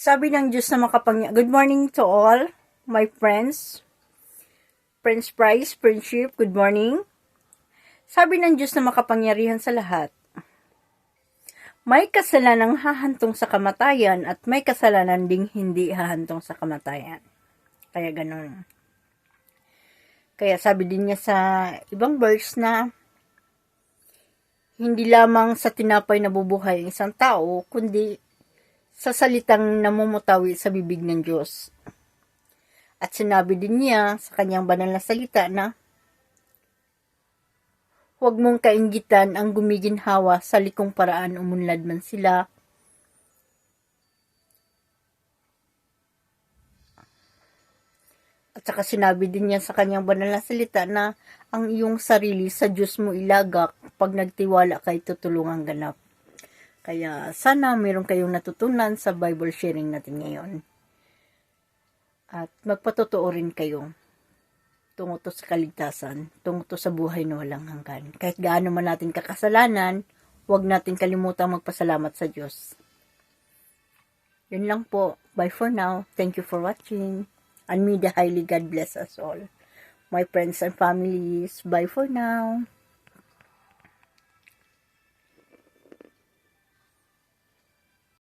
Sabi ng Diyos na makapangyarihan. Good morning to all my friends. Prince Price, Friendship, good morning. Sabi ng Diyos na makapangyarihan sa lahat. May kasalanang hahantong sa kamatayan at may kasalanan ding hindi hahantong sa kamatayan. Kaya ganun. Kaya sabi din niya sa ibang verse na hindi lamang sa tinapay nabubuhay ang isang tao, kundi sa salitang namumutawi sa bibig ng Diyos. At sinabi din niya sa kanyang banal na salita na huwag mong kainggitan ang gumiginhawa sa likong paraan umunlad man sila. At saka sinabi din niya sa kanyang banal na salita na ang iyong sarili sa Diyos mo ilagak, pag nagtiwala kay tutulungang ganap. Kaya sana mayroon kayong natutunan sa Bible sharing natin ngayon. At magpatotoo rin kayo tungo to sa kaligtasan, tungo to sa buhay na walang hanggan. Kahit gaano man natin kakasalanan, huwag natin kalimutang magpasalamat sa Diyos. Yun lang po. Bye for now. Thank you for watching. And may the highly God bless us all. My friends and families, bye for now.